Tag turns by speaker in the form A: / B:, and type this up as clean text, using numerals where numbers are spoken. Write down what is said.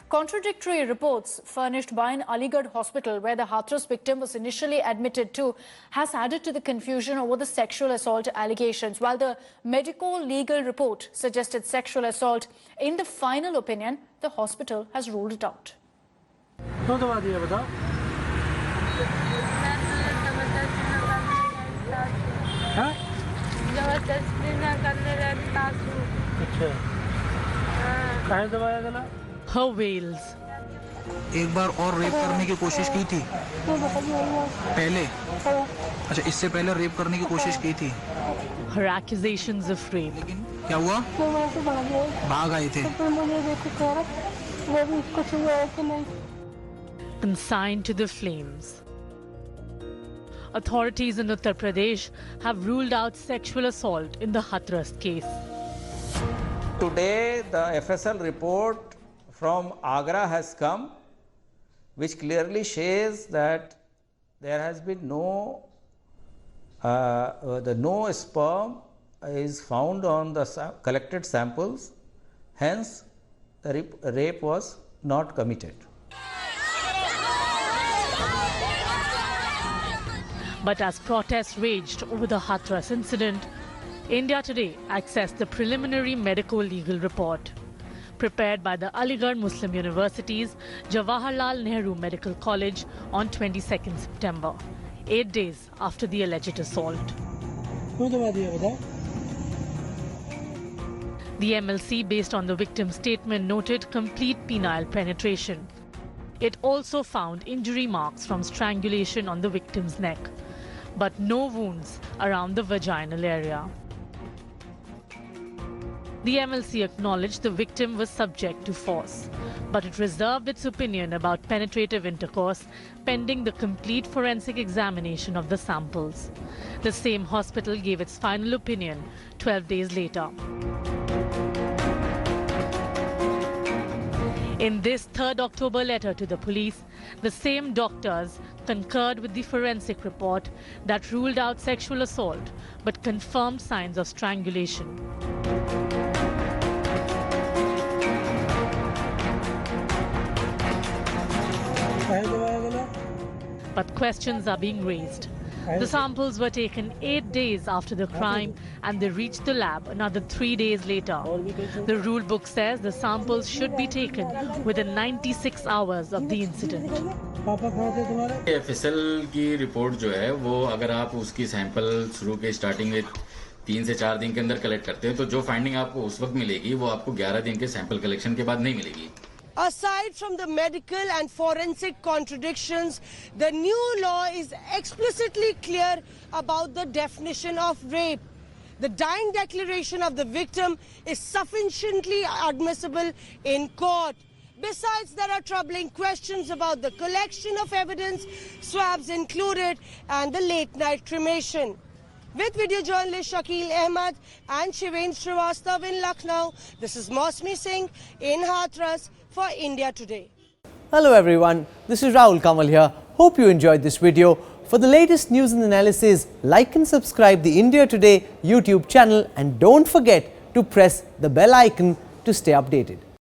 A: Contradictory reports furnished by an Aligarh hospital where the Hathras victim was initially admitted to has added to the confusion over the sexual assault allegations. While the medico-legal report suggested sexual assault, in the final opinion, the hospital has ruled it out.
B: Her wails.
C: एक बार और rape करने की कोशिश की थी पहले। अच्छा, इससे पहले रेप करने की कोशिश की थी।
B: Her accusations of rape.
C: लेकिन क्या हुआ? भाग आए थे।
B: Consigned to the flames. Authorities in Uttar Pradesh have ruled out sexual assault in the Hathras case.
D: Today, the FSL report from Agra has come, which clearly says that there has been no sperm is found on the collected samples. Hence, the rape was not committed.
B: But as protests raged over the Hathras incident, India Today accessed the preliminary medico-legal report prepared by the Aligarh Muslim University's Jawaharlal Nehru Medical College on 22nd September, 8 days after the alleged assault. The MLC, based on the victim's statement, noted complete penile penetration. It also found injury marks from strangulation on the victim's neck, but no wounds around the vaginal area. The MLC acknowledged the victim was subject to force, but it reserved its opinion about penetrative intercourse pending the complete forensic examination of the samples. The same hospital gave its final opinion 12 days later. In this 3rd October letter to the police, the same doctors concurred with the forensic report that ruled out sexual assault but confirmed signs of strangulation. But questions are being raised. The samples were taken 8 days after the crime and they reached the lab another 3 days later. The rule book says the samples should be taken within 96 hours of the incident.
E: FSL की report जो है वो अगर आप उसकी sample शुरू के starting में 3 से 4 दिन के अंदर कलेक्ट करते हैं तो जो फाइंडिंग आपको उस वक्त मिलेगी वो आपको 11 दिन के सैंपल कलेक्शन के बाद नहीं मिलेगी.
F: Aside from the medical and forensic contradictions, the new law is explicitly clear about the definition of rape. The dying declaration of the victim is sufficiently admissible in court. Besides, there are troubling questions about the collection of evidence, swabs included, and the late-night cremation. With video journalist Shakil Ahmed and Shiven Srivastav in Lucknow, this is Mosmi Singh in Hathras for India Today.
G: Hello everyone, this is Rahul Kamal here. Hope you enjoyed this video. For the latest news and analysis, like and subscribe the India Today YouTube channel and don't forget to press the bell icon to stay updated.